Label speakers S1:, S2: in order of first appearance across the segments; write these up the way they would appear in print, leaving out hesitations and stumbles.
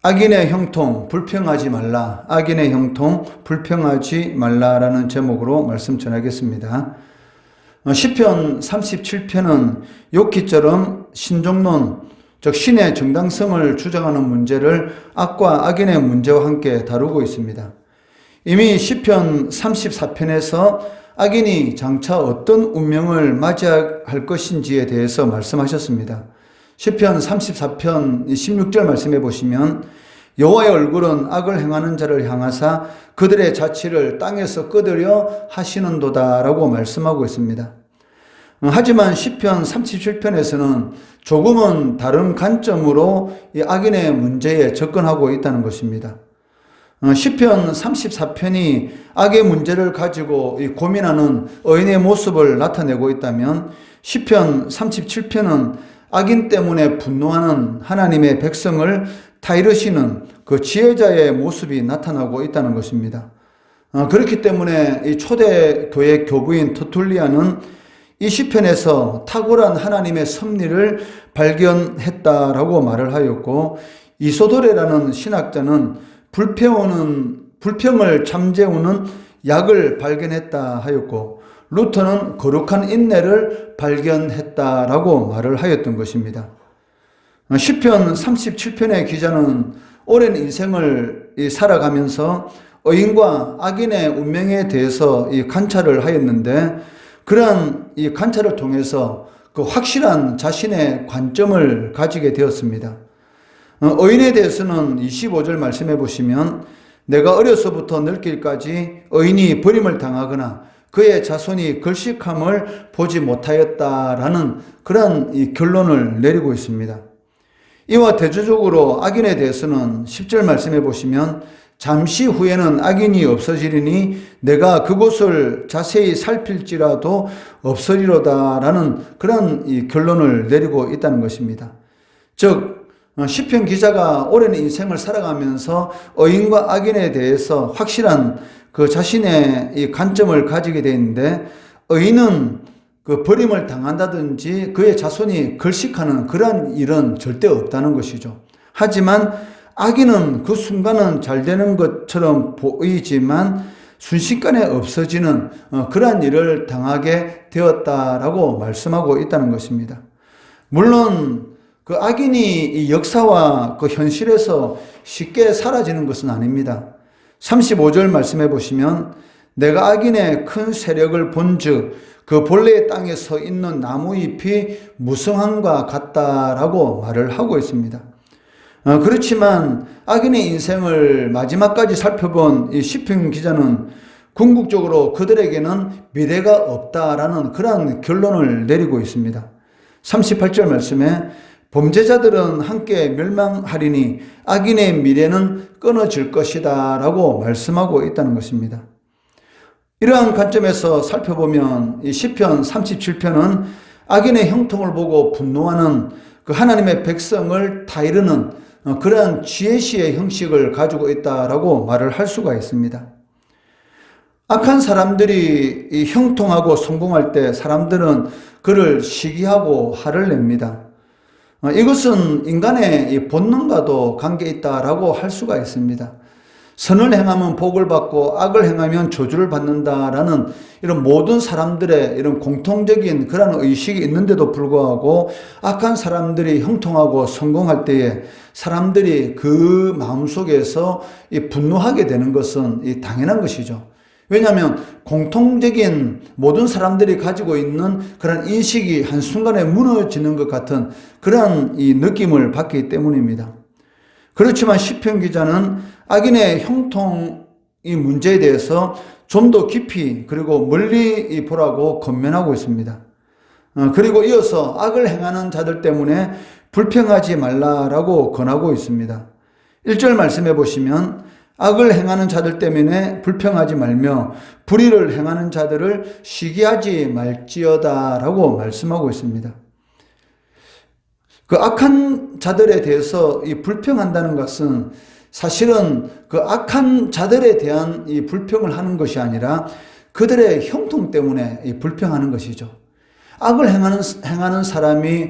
S1: 악인의 형통 불평하지 말라. 악인의 형통 불평하지 말라라는 제목으로 말씀 전하겠습니다. 시편 37편은 욥기처럼 신종론, 즉 신의 정당성을 주장하는 문제를 악과 악인의 문제와 함께 다루고 있습니다. 이미 시편 34편에서 악인이 장차 어떤 운명을 맞이할 것인지에 대해서 말씀하셨습니다. 시편 34편 16절 말씀해 보시면 여호와의 얼굴은 악을 행하는 자를 향하사 그들의 자취를 땅에서 끄드려 하시는도다 라고 말씀하고 있습니다. 하지만 시편 37편에서는 조금은 다른 관점으로 이 악인의 문제에 접근하고 있다는 것입니다. 시편 34편이 악의 문제를 가지고 고민하는 의인의 모습을 나타내고 있다면 시편 37편은 악인 때문에 분노하는 하나님의 백성을 타이르시는 그 지혜자의 모습이 나타나고 있다는 것입니다. 그렇기 때문에 이 초대교회 교부인 터툴리아는 이 시편에서 탁월한 하나님의 섭리를 발견했다라고 말을 하였고, 이소도레라는 신학자는 불평을 잠재우는 약을 발견했다 하였고, 루터는 거룩한 인내를 발견했다라고 말을 하였던 것입니다. 시편 37편의 기자는 오랜 인생을 살아가면서 의인과 악인의 운명에 대해서 관찰을 하였는데, 그러한 이 관찰을 통해서 그 확실한 자신의 관점을 가지게 되었습니다. 의인에 대해서는 25절 말씀해 보시면, 내가 어려서부터 늙길까지 의인이 버림을 당하거나 그의 자손이 걸식함을 보지 못하였다라는 그런 이 결론을 내리고 있습니다. 이와 대조적으로 악인에 대해서는 10절 말씀해 보시면, 잠시 후에는 악인이 없어지리니 내가 그곳을 자세히 살필지라도 없으리로다라는 그런 이 결론을 내리고 있다는 것입니다. 즉 시편 기자가 오랜 인생을 살아가면서 의인과 악인에 대해서 확실한 그 자신의 이 관점을 가지게 되는데, 의인은 그 버림을 당한다든지 그의 자손이 걸식하는 그러한 일은 절대 없다는 것이죠. 하지만 악인은 그 순간은 잘 되는 것처럼 보이지만 순식간에 없어지는 그러한 일을 당하게 되었다라고 말씀하고 있다는 것입니다. 물론 그 악인이 이 역사와 그 현실에서 쉽게 사라지는 것은 아닙니다. 35절 말씀해 보시면, 내가 악인의 큰 세력을 본즉 그 본래의 땅에 서 있는 나무잎이 무성함과 같다라고 말을 하고 있습니다. 그렇지만 악인의 인생을 마지막까지 살펴본 이 시편 기자는 궁극적으로 그들에게는 미래가 없다라는 그러한 결론을 내리고 있습니다. 38절 말씀에 범죄자들은 함께 멸망하리니 악인의 미래는 끊어질 것이다 라고 말씀하고 있다는 것입니다. 이러한 관점에서 살펴보면 이 시편 37편은 악인의 형통을 보고 분노하는 그 하나님의 백성을 타이르는 그러한 지혜시의 형식을 가지고 있다라고 말을 할 수가 있습니다. 악한 사람들이 이 형통하고 성공할 때 사람들은 그를 시기하고 화를 냅니다. 이것은 인간의 본능과도 관계 있다라고 할 수가 있습니다. 선을 행하면 복을 받고 악을 행하면 저주를 받는다라는 이런 모든 사람들의 이런 공통적인 그런 의식이 있는데도 불구하고 악한 사람들이 형통하고 성공할 때에 사람들이 그 마음속에서 분노하게 되는 것은 당연한 것이죠. 왜냐하면 공통적인 모든 사람들이 가지고 있는 그런 인식이 한순간에 무너지는 것 같은 그런 이 느낌을 받기 때문입니다. 그렇지만 시편 기자는 악인의 형통의 문제에 대해서 좀 더 깊이 그리고 멀리 보라고 권면하고 있습니다. 그리고 이어서 악을 행하는 자들 때문에 불평하지 말라라고 권하고 있습니다. 1절 말씀해 보시면, 악을 행하는 자들 때문에 불평하지 말며 불의를 행하는 자들을 시기하지 말지어다 라고 말씀하고 있습니다. 그 악한 자들에 대해서 이 불평한다는 것은 사실은 그 악한 자들에 대한 이 불평을 하는 것이 아니라 그들의 형통 때문에 이 불평하는 것이죠. 악을 행하는 사람이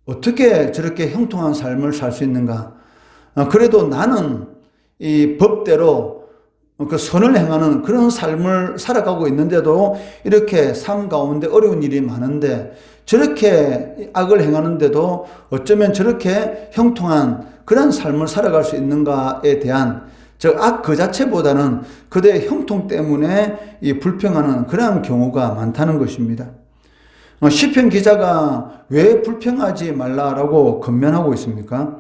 S1: 어떻게 저렇게 형통한 삶을 살 수 있는가? 그래도 나는 이 법대로 그 선을 행하는 그런 삶을 살아가고 있는데도 이렇게 삶 가운데 어려운 일이 많은데 저렇게 악을 행하는데도 어쩌면 저렇게 형통한 그런 삶을 살아갈 수 있는가에 대한 악 그 자체보다는 그들의 형통 때문에 이 불평하는 그러한 경우가 많다는 것입니다. 시편 기자가 왜 불평하지 말라라고 권면하고 있습니까?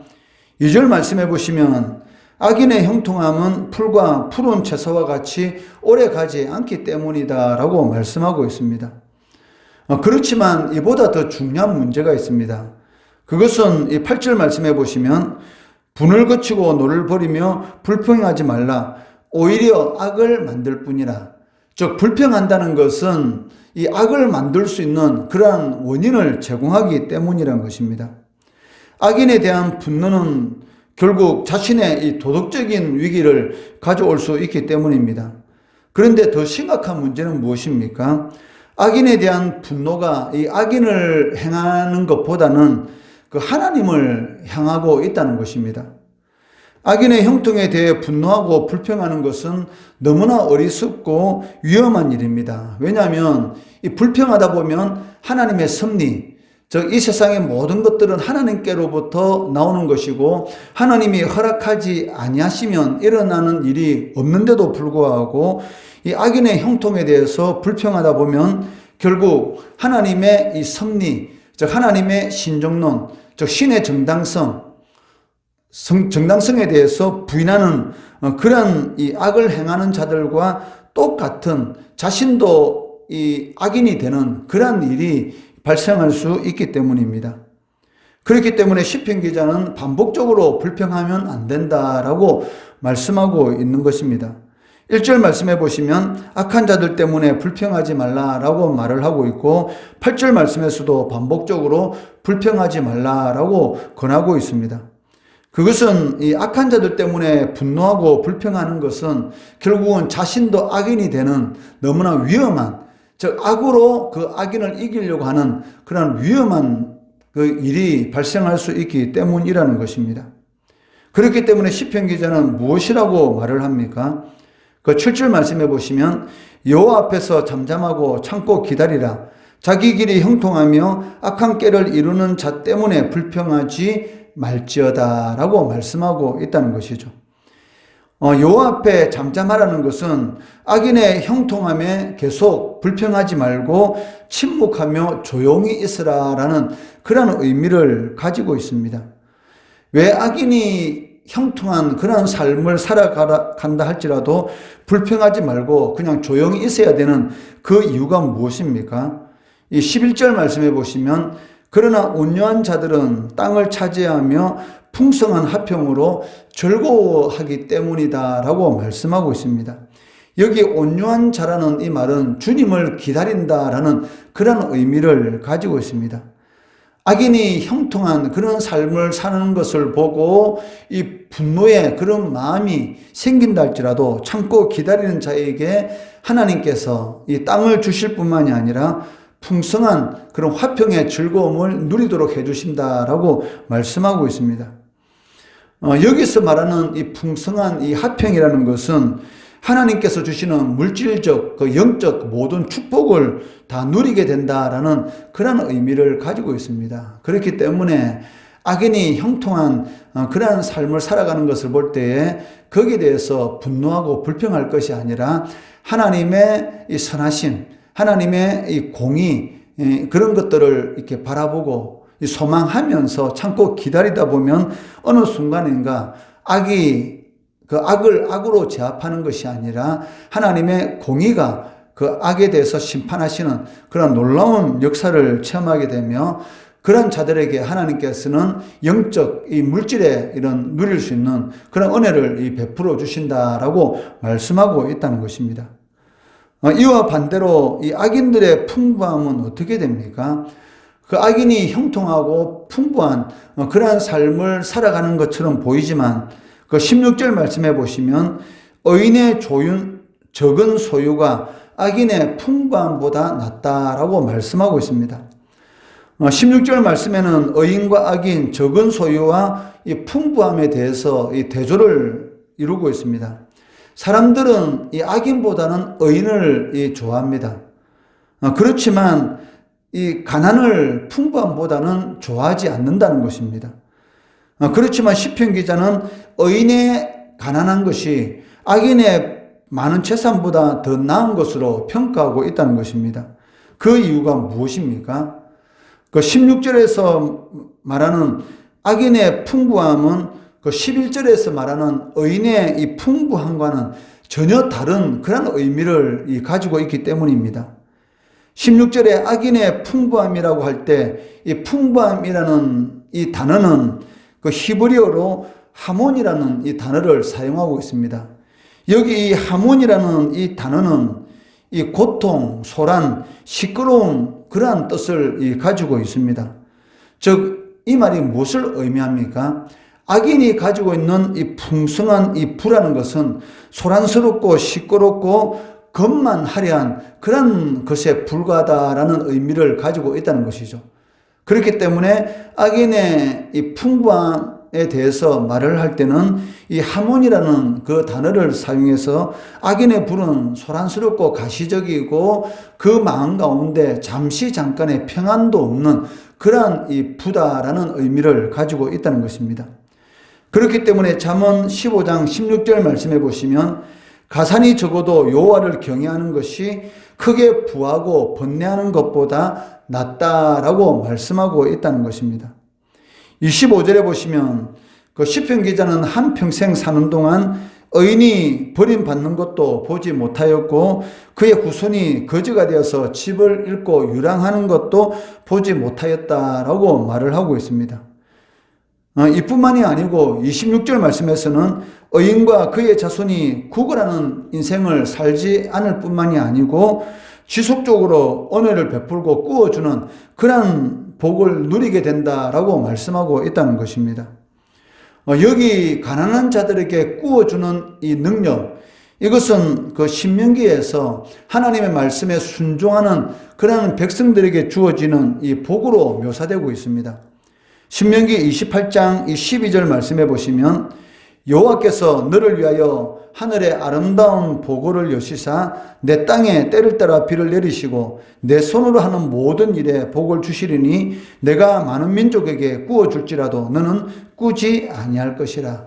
S1: 2절 말씀해 보시면 악인의 형통함은 풀과 푸른 채소와 같이 오래 가지 않기 때문이다 라고 말씀하고 있습니다. 그렇지만 이보다 더 중요한 문제가 있습니다. 그것은 이 8절 말씀해 보시면 분을 거치고 노를 버리며 불평하지 말라. 오히려 악을 만들 뿐이라. 즉 불평한다는 것은 이 악을 만들 수 있는 그러한 원인을 제공하기 때문이라는 것입니다. 악인에 대한 분노는 결국 자신의 이 도덕적인 위기를 가져올 수 있기 때문입니다. 그런데 더 심각한 문제는 무엇입니까? 악인에 대한 분노가 이 악인을 행하는 것보다는 그 하나님을 향하고 있다는 것입니다. 악인의 형통에 대해 분노하고 불평하는 것은 너무나 어리석고 위험한 일입니다. 왜냐하면 이 불평하다 보면 하나님의 섭리, 즉 이 세상의 모든 것들은 하나님께로부터 나오는 것이고 하나님이 허락하지 아니하시면 일어나는 일이 없는데도 불구하고 이 악인의 형통에 대해서 불평하다 보면 결국 하나님의 이 섭리, 즉 하나님의 신정론, 즉 신의 정당성에 대해서 부인하는 그런 이 악을 행하는 자들과 똑같은 자신도 이 악인이 되는 그런 일이 발생할 수 있기 때문입니다. 그렇기 때문에 시편 기자는 반복적으로 불평하면 안 된다라고 말씀하고 있는 것입니다. 1절 말씀해 보시면 악한 자들 때문에 불평하지 말라라고 말을 하고 있고 8절 말씀에서도 반복적으로 불평하지 말라라고 권하고 있습니다. 그것은 이 악한 자들 때문에 분노하고 불평하는 것은 결국은 자신도 악인이 되는 너무나 위험한, 즉 악으로 그 악인을 이기려고 하는 그런 위험한 그 일이 발생할 수 있기 때문이라는 것입니다. 그렇기 때문에 시편 기자는 무엇이라고 말을 합니까? 그 7절 말씀해 보시면 여호와 앞에서 잠잠하고 참고 기다리라. 자기 길이 형통하며 악한 꾀를 이루는 자 때문에 불평하지 말지어다 라고 말씀하고 있다는 것이죠. 여호와 앞에 잠잠하라는 것은 악인의 형통함에 계속 불평하지 말고 침묵하며 조용히 있으라라는 그런 의미를 가지고 있습니다. 왜 악인이 형통한 그런 삶을 살아간다 할지라도 불평하지 말고 그냥 조용히 있어야 되는 그 이유가 무엇입니까? 이 11절 말씀해 보시면 그러나 온유한 자들은 땅을 차지하며 풍성한 화평으로 즐거워하기 때문이다 라고 말씀하고 있습니다. 여기 온유한 자라는 이 말은 주님을 기다린다라는 그런 의미를 가지고 있습니다. 악인이 형통한 그런 삶을 사는 것을 보고 이 분노의 그런 마음이 생긴다 할지라도 참고 기다리는 자에게 하나님께서 이 땅을 주실 뿐만이 아니라 풍성한 그런 화평의 즐거움을 누리도록 해주신다라고 말씀하고 있습니다. 여기서 말하는 이 풍성한 이 화평이라는 것은 하나님께서 주시는 물질적, 그 영적 모든 축복을 다 누리게 된다라는 그런 의미를 가지고 있습니다. 그렇기 때문에 악인이 형통한 그러한 삶을 살아가는 것을 볼 때에 거기에 대해서 분노하고 불평할 것이 아니라 하나님의 이 선하심, 하나님의 이 공의, 그런 것들을 이렇게 바라보고 소망하면서 참고 기다리다 보면 어느 순간인가 악이 그 악을 악으로 제압하는 것이 아니라 하나님의 공의가 그 악에 대해서 심판하시는 그런 놀라운 역사를 체험하게 되며 그런 자들에게 하나님께서는 영적 이 물질에 이런 누릴 수 있는 그런 은혜를 베풀어 주신다라고 말씀하고 있다는 것입니다. 이와 반대로 이 악인들의 풍부함은 어떻게 됩니까? 그 악인이 형통하고 풍부한 그러한 삶을 살아가는 것처럼 보이지만 그 16절 말씀해 보시면 의인의 적은 소유가 악인의 풍부함보다 낫다라고 말씀하고 있습니다. 16절 말씀에는 의인과 악인, 적은 소유와 이 풍부함에 대해서 이 대조를 이루고 있습니다. 사람들은 이 악인보다는 의인을 좋아합니다. 그렇지만 이 가난을 풍부함보다는 좋아하지 않는다는 것입니다. 그렇지만 시편 기자는 의인의 가난한 것이 악인의 많은 재산보다 더 나은 것으로 평가하고 있다는 것입니다. 그 이유가 무엇입니까? 그 16절에서 말하는 악인의 풍부함은 그 11절에서 말하는 의인의 이 풍부함과는 전혀 다른 그런 의미를 가지고 있기 때문입니다. 16절에 악인의 풍부함이라고 할 때 이 풍부함이라는 이 단어는 그 히브리어로 하몬이라는 이 단어를 사용하고 있습니다. 여기 이 하몬이라는 이 단어는 이 고통, 소란, 시끄러움 그러한 뜻을 가지고 있습니다. 즉, 이 말이 무엇을 의미합니까? 악인이 가지고 있는 이 풍성한 이 부라는 것은 소란스럽고 시끄럽고 것만하려한 그런 것에 불과하다라는 의미를 가지고 있다는 것이죠. 그렇기 때문에 악인의 이 풍부함에 대해서 말을 할 때는 이 하몬이라는 그 단어를 사용해서 악인의 불은 소란스럽고 가시적이고 그 마음 가운데 잠깐의 평안도 없는 그러한 이 부다라는 의미를 가지고 있다는 것입니다. 그렇기 때문에 잠언 15장 16절 말씀해 보시면 가산이 적어도 여호와를 경외하는 것이 크게 부하고 번뇌하는 것보다 낫다라고 말씀하고 있다는 것입니다. 25절에 보시면 그 시편 기자는 한평생 사는 동안 의인이 버림받는 것도 보지 못하였고 그의 후손이 거지가 되어서 집을 잃고 유랑하는 것도 보지 못하였다라고 말을 하고 있습니다. 이뿐만이 아니고 26절 말씀에서는 의인과 그의 자손이 구걸하는 인생을 살지 않을 뿐만이 아니고 지속적으로 은혜를 베풀고 꾸어주는 그런 복을 누리게 된다라고 말씀하고 있다는 것입니다. 여기 가난한 자들에게 꾸어주는 이 능력, 이것은 그 신명기에서 하나님의 말씀에 순종하는 그런 백성들에게 주어지는 이 복으로 묘사되고 있습니다. 신명기 28장 12절 말씀해 보시면 여호와께서 너를 위하여 하늘의 아름다운 보고를 여시사 내 땅에 때를 따라 비를 내리시고 내 손으로 하는 모든 일에 복을 주시리니 내가 많은 민족에게 꾸어줄지라도 너는 꾸지 아니할 것이라.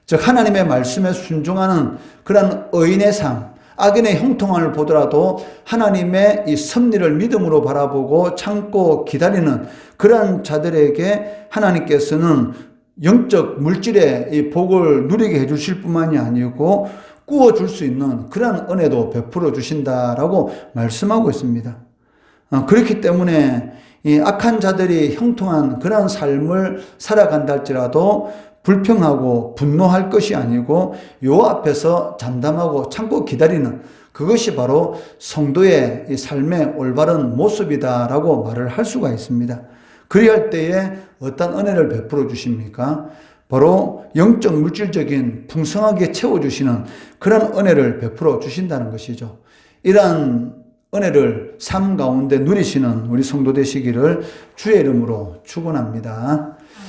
S1: 즉 하나님의 말씀에 순종하는 그런 의인의 삶, 악인의 형통함을 보더라도 하나님의 이 섭리를 믿음으로 바라보고 참고 기다리는 그러한 자들에게 하나님께서는 영적 물질의 이 복을 누리게 해주실 뿐만이 아니고 꾸어줄 수 있는 그러한 은혜도 베풀어 주신다라고 말씀하고 있습니다. 그렇기 때문에 이 악한 자들이 형통한 그러한 삶을 살아간다 할지라도 불평하고 분노할 것이 아니고 요 앞에서 잠잠하고 참고 기다리는 그것이 바로 성도의 이 삶의 올바른 모습이다라고 말을 할 수가 있습니다. 그리할 때에 어떤 은혜를 베풀어 주십니까? 바로 영적 물질적인 풍성하게 채워주시는 그런 은혜를 베풀어 주신다는 것이죠. 이러한 은혜를 삶 가운데 누리시는 우리 성도 되시기를 주의 이름으로 축원합니다.